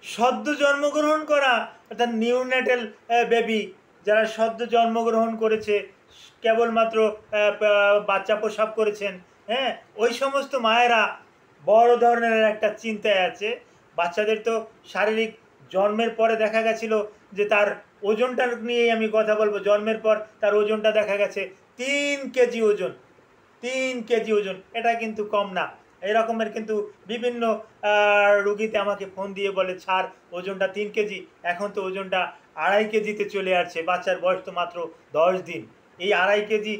সদ্য জন্মগ্রহণ করা অর্থাৎ নিউনেটাল বেবি, যারা সদ্য জন্মগ্রহণ করেছে, কেবলমাত্র বাচ্চা প্রসব করেছেন, হ্যাঁ, ওই সমস্ত মায়েরা বড় ধরনের একটা চিন্তায় আছে। বাচ্চাদের তো শারীরিক জন্মের পরে দেখা গেছিল যে তার ওজনটা নিয়েই আমি কথা বলবো। জন্মের পর তার ওজনটা দেখা গেছে 3 কেজি ওজন। 3 কেজি ওজন, এটা কিন্তু কম না। এরকমের কিন্তু বিভিন্ন রুগীতে আমাকে ফোন দিয়ে বলে, স্যার ওজনটা 3 কেজি, এখন তো ওজনটা 2.5 কেজিতে চলে আসছে, বাচ্চার বয়স তো মাত্র 10 দিন। এই 2.5 কেজি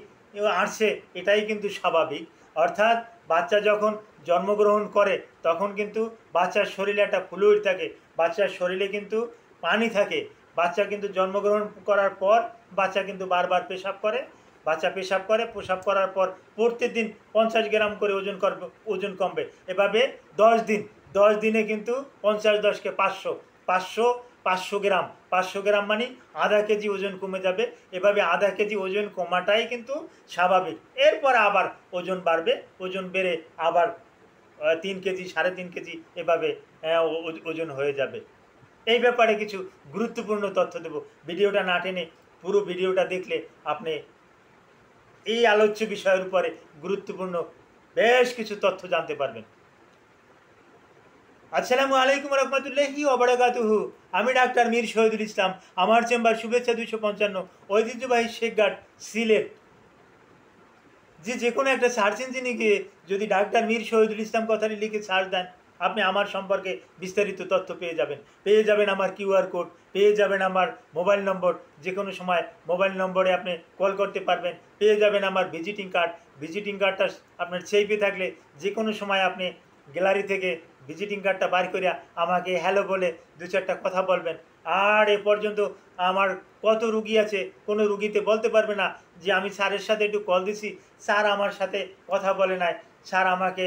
আসছে, এটাই কিন্তু স্বাভাবিক। অর্থাৎ বাচ্চা যখন জন্মগ্রহণ করে তখন কিন্তু বাচ্চার শরীরে একটা ফ্লুইড থাকে, বাচ্চার শরীরে কিন্তু পানি থাকে। বাচ্চা কিন্তু জন্মগ্রহণ করার পর বাচ্চা কিন্তু বারবার পেশাব করে, বাচ্চা পেশাব করে, পেশাব করার পর প্রত্যেকদিন 50 গ্রাম করে ওজন করবে, ওজন কমবে। এভাবে 10 দিন, 10 দিনে কিন্তু 50 × 10 = 500, 500, 500 গ্রাম, 500 গ্রাম মানে ½ কেজি ওজন কমে যাবে। এভাবে ½ কেজি ওজন কমাটাই কিন্তু স্বাভাবিক। এরপর আবার ওজন বাড়বে, ওজন বেড়ে আবার 3 কেজি, 3.5 কেজি এভাবে ওজন হয়ে যাবে। এই ব্যাপারে কিছু গুরুত্বপূর্ণ তথ্য দেব। ভিডিওটা না টেনে পুরো ভিডিওটা দেখলে আপনি এই আলোচ্য বিষয়ের উপরে গুরুত্বপূর্ণ বেশ কিছু তথ্য জানতে পারবেন। আসসালামু আলাইকুম রহমতুল্লাহি ওবারাকাতুহু। আমি ডাক্তার মীর শহীদুল ইসলাম। আমার চেম্বার শুভেচ্ছা 255, ঐতিহ্যবাহী শেখঘাট, সিলেট। যে কোনো একটা সার্চ ইঞ্জিনে গিয়ে যদি ডাক্তার মীর শহীদুল ইসলাম কথাটি লিখে সার্চ দেন, আপনি আমার সম্পর্কে বিস্তারিত তথ্য পেয়ে যাবেন। পেয়ে যাবেন আমার কিউআর কোড, পেয়ে যাবেন আমার মোবাইল নম্বর, যে কোনো সময় মোবাইল নম্বরে আপনি কল করতে পারবেন। পেয়ে যাবেন আমার ভিজিটিং কার্ড, ভিজিটিং কার্ডটা আপনার সেইপে থাকলে যে কোনো সময় আপনি গ্যালারি থেকে ভিজিটিং কার্ডটা বার করিয়া আমাকে হ্যালো বলে 2-4টা কথা বলবেন। আর এ পর্যন্ত আমার কত রুগী আছে, কোনো রুগীতে বলতে পারবে না যে আমি স্যারের সাথে একটু কল দিছি, স্যার আমার সাথে কথা বলে নাই, স্যার আমাকে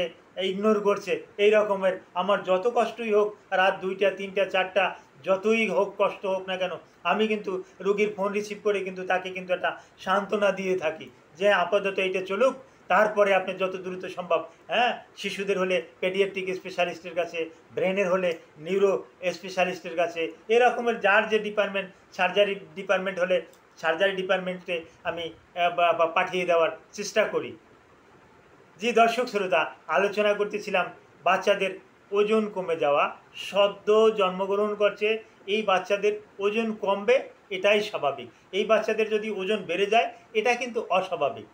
ইগনোর করছে। এই রকমের আমার যত কষ্টই হোক, রাত 2টা, 3টা, 4টা, যতই হোক কষ্ট হোক না কেন, আমি কিন্তু রুগীর ফোন রিসিভ করে কিন্তু তাকে কিন্তু একটা সান্ত্বনা দিয়ে থাকি যে আপাতত এইটা চলুক, তারপরে আপনি যত দ্রুত সম্ভব, হ্যাঁ, শিশুদের হলে পেডিয়াট্রিক স্পেশালিস্টের কাছে, ব্রেনের হলে নিউরো স্পেশালিস্টের কাছে, এরকমের যার যে ডিপার্টমেন্ট, সার্জারি ডিপার্টমেন্ট হলে সার্জারি ডিপার্টমেন্টে আমি পাঠিয়ে দেওয়ার চেষ্টা করি। জি দর্শক শ্রোতা, আলোচনা করতেছিলাম বাচ্চাদের ওজন কমে যাওয়া। সদ্য জন্মগ্রহণ করছে এই বাচ্চাদের ওজন কমবে, এটাই স্বাভাবিক। এই বাচ্চাদের যদি ওজন বেড়ে যায়, এটা কিন্তু অস্বাভাবিক।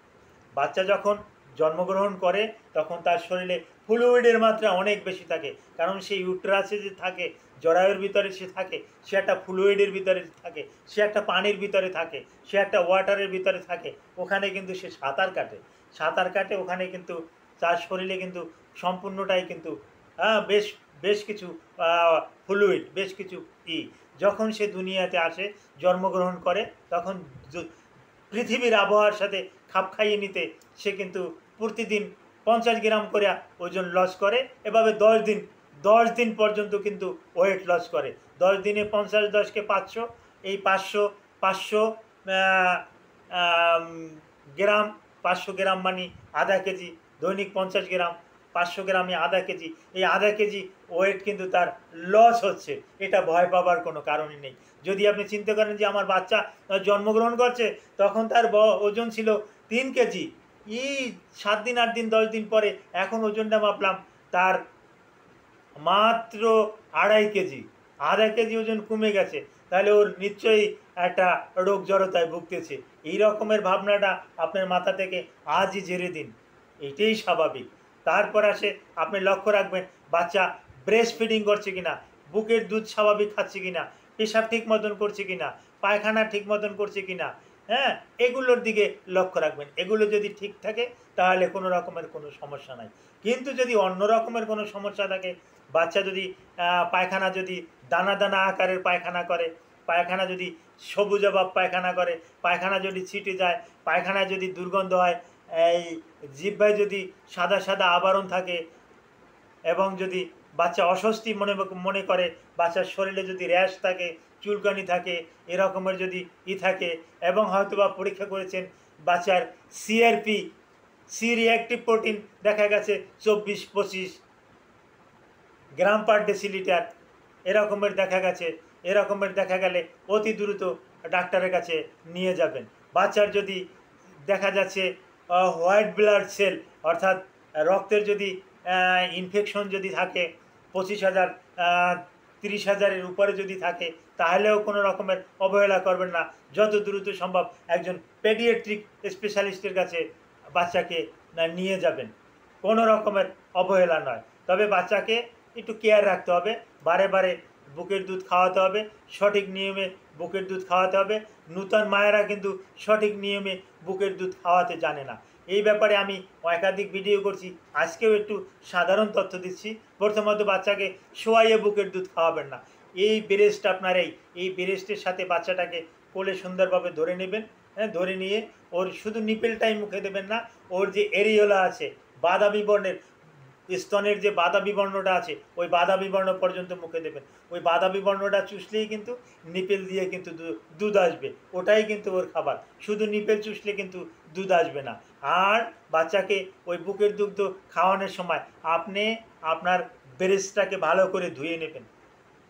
বাচ্চা যখন জন্মগ্রহণ করে তখন তার শরীরে ফ্লুইডের মাত্রা অনেক বেশি থাকে, কারণ সে ইউট্রাসে যে থাকে, জরায়ুর ভিতরে সে থাকে, সে একটা ফ্লুইডের ভিতরে থাকে, সে একটা পানির ভিতরে থাকে, সে একটা ওয়াটারের ভিতরে থাকে। ওখানে কিন্তু সে সাঁতার কাটে, সাঁতার কাটে, ওখানে কিন্তু তার শরীরে কিন্তু সম্পূর্ণটাই কিন্তু বেশ বেশ কিছু ফ্লুইড, বেশ কিছু যখন সে দুনিয়াতে আসে, জন্মগ্রহণ করে, তখন পৃথিবীর আবহাওয়ার সাথে খাপ খাইয়ে নিতে সে কিন্তু প্রতিদিন 50 গ্রাম করে ওজন লস করে। এভাবে 10 দিন, 10 দিন পর্যন্ত কিন্তু ওয়েট লস করে। 10 দিনে 50, 10 × 500, এই 500, 500 গ্রাম, 500 গ্রাম মানে ½ কেজি, দৈনিক 50 গ্রাম, 500 গ্রামে ½ কেজি। এই ½ কেজি ওয়েট কিন্তু তার লস হচ্ছে, এটা ভয় পাবার কোনো কারণই নেই। যদি আপনি চিন্তা করেন যে আমার বাচ্চা জন্মগ্রহণ করছে, তখন তার ওজন ছিল 3 কেজি, 7 দিন, 8 দিন, 10 দিন পরে এখন ওজনটা মাপলাম তার মাত্র 2.5 কেজি, ½ কেজি ওজন কমে গেছে। তাহলে ওর নিশ্চয়ই একটা রোগ জড়তায় ভুগতেছে। এই রকমের ভাবনাটা আপনার মাথা থেকে আজই ঝেড়ে দিন, এটাই স্বাভাবিক। তারপর আসে আপনি লক্ষ্য রাখবেন বাচ্চা ব্রেস্ট ফিডিং করছে কিনা, বুকের দুধ স্বাভাবিক খাচ্ছে কিনা, পেশাব ঠিক মতন করছে কিনা, পায়খানা ঠিক মতন করছে কিনা, হ্যাঁ, এগুলোর দিকে লক্ষ্য রাখবেন। এগুলো যদি ঠিক থাকে তাহলে কোনো রকমের কোনো সমস্যা নাই। কিন্তু যদি অন্য রকমের কোনো সমস্যা থাকে, বাচ্চা যদি পায়খানা যদি দানা দানা আকারের পায়খানা করে, পায়খানা যদি সবুজাভাব পায়খানা করে, পায়খানা যদি ছিটে যায়, পায়খানায় যদি দুর্গন্ধ হয়, এই জিহ্বায় যদি সাদা সাদা আবরণ থাকে, এবং যদি বাচ্চা অস্বস্তি মনে করে, বাচ্চার শরীরে যদি র্যাশ থাকে, চুলকানি থাকে, এরকমের যদি থাকে, এবং হয়তোবা পরীক্ষা করেছেন বাচ্চার সিআরপি, সি রিঅ্যাক্টিভ প্রোটিন দেখা গেছে 24-25 গ্রাম পার ডেসিলিটার, এরকমের দেখা গেলে অতি দ্রুত ডাক্তারের কাছে নিয়ে যাবেন। বাচ্চার যদি দেখা যাচ্ছে হোয়াইট ব্লাড সেল অর্থাৎ রক্তের যদি ইনফেকশন যদি থাকে 25,000 30,000-এর উপরে যদি থাকে, তাহলেও কোনো রকমের অবহেলা করবেন না। যত দ্রুত সম্ভব একজন পেডিয়াট্রিক স্পেশালিস্টের কাছে বাচ্চাকে নিয়ে যাবেন, কোনো রকমের অবহেলা নয়। তবে বাচ্চাকে একটু কেয়ার রাখতে হবে, বারে বারে বুকের দুধ খাওয়াতে হবে, সঠিক নিয়মে বুকের দুধ খাওয়াতে হবে। নূতন মায়েরা কিন্তু সঠিক নিয়মে বুকের দুধ খাওয়াতে জানে না। এই ব্যাপারে আমি একাধিক ভিডিও করছি, আজকেও একটু সাধারণ তথ্য দিচ্ছি। প্রথমত, বাচ্চাকে শোয়াইয়ে বুকের দুধ খাওয়াবেন না। এই ব্রেস্ট আপনার এই ব্রেস্টের সাথে বাচ্চাটাকে কোলে সুন্দরভাবে ধরে নেবেন। ধরে নিয়ে ওর শুধু নিপেলটাই মুখে দেবেন না, ওর যে এরিওলা আছে বাদামি বর্ণের, স্তনের যে বাদামি বর্ণটা আছে ওই বাদামি বর্ণ পর্যন্ত মুখে দেবেন। ওই বাদামি বর্ণটা চুষলেই কিন্তু নিপেল দিয়ে কিন্তু দুধ আসবে, ওটাই কিন্তু ওর খাবার। শুধু নিপেল চুষলে কিন্তু দুধ আসবে না। আর বাচ্চাকে ওই বুকের দুগ্ধ খাওয়ানোর সময় আপনি আপনার ব্রেস্টটাকে ভালো করে ধুয়ে নেবেন,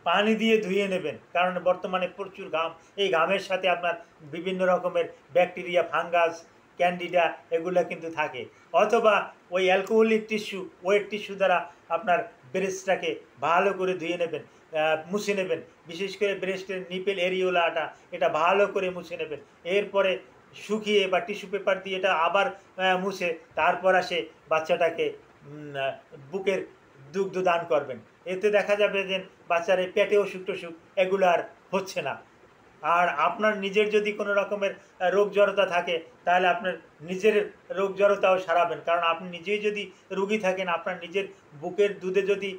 পানি দিয়ে ধুয়ে নেবেন, কারণ বর্তমানে প্রচুর ঘাম। এই ঘামের সাথে আপনার বিভিন্ন রকমের ব্যাকটেরিয়া, ফাঙ্গাস, ক্যান্ডিডা এগুলো কিন্তু থাকে। অথবা ওই অ্যালকোহলিক টিস্যু, ওয়েট টিস্যু দ্বারা আপনার ব্রেস্টটাকে ভালো করে ধুয়ে নেবেন, মুছে নেবেন। বিশেষ করে ব্রেস্টের নিপেল এরিওলাটা এটা ভালো করে মুছে নেবেন। এরপরে শুকিয়ে বা টিস্যু পেপার দিয়ে এটা আবার মুছে তারপর আসে বাচ্চাটাকে বুকের দুগ্ধ দান করবেন। এতে দেখা যাবে যে বাচ্চার এই পেটে অসুখ টসুখ এগুলো আর হচ্ছে না। আর আপনার নিজের যদি কোনো রকমের রোগ জড়তা থাকে, তাহলে আপনার নিজের রোগ জড়তাও সারাবেন। কারণ আপনি নিজেই যদি রোগী থাকেন, আপনার নিজের বুকের দুধে যদি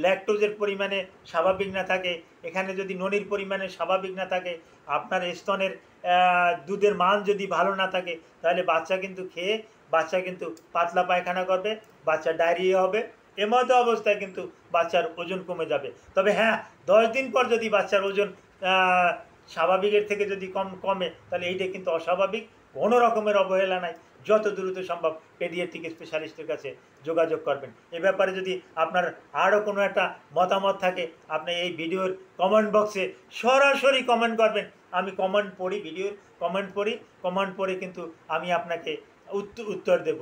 ল্যাকটোজের পরিমাণে স্বাভাবিক না থাকে, এখানে যদি ননির পরিমাণে স্বাভাবিক না থাকে, আপনার স্তনের দুধের মান যদি ভালো না থাকে, তাহলে বাচ্চা কিন্তু খেয়ে বাচ্চা কিন্তু পাতলা পায়খানা করবে, বাচ্চা ডায়রিয়া হবে। এমতো অবস্থায় কিন্তু বাচ্চার ওজন কমে যাবে। তবে হ্যাঁ, 10 দিন পর যদি বাচ্চার ওজন স্বাভাবিকের থেকে যদি কমে, তাহলে এইটা কিন্তু অস্বাভাবিক। কোনো রকমের অবহেলা নাই, যত দ্রুত সম্ভব পেডিয়াট্রিক স্পেশালিস্টের কাছে যোগাযোগ করবেন। এ ব্যাপারে যদি আপনার আরও কোনো একটা মতামত থাকে, আপনি এই ভিডিওর কমেন্ট বক্সে সরাসরি কমেন্ট করবেন। আমি কমেন্ট পড়ি, ভিডিওর কমেন্ট পড়ে কিন্তু আমি আপনাকে উত্তর দেব।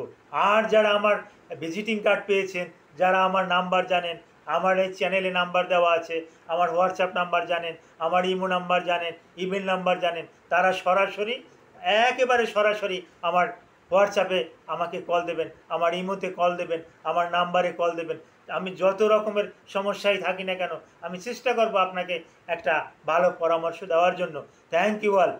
আর যারা আমার ভিজিটিং কার্ড পেয়েছেন, যারা আমার নাম্বার জানেন, আমার এই চ্যানেলে নাম্বার দেওয়া আছে, আমার হোয়াটসঅ্যাপ নাম্বার জানেন, আমার ইমো নাম্বার জানেন, ইমেল নাম্বার জানেন, তারা একেবারে সরাসরি আমার হোয়াটসঅ্যাপে আমাকে কল দেবেন, আমার ইমোতে কল দেবেন, আমার নাম্বারে কল দেবেন। আমি যত রকমের সমস্যায় থাকি না কেন, আমি চেষ্টা করব আপনাকে একটা ভালো পরামর্শ দেওয়ার জন্য। Thank you all.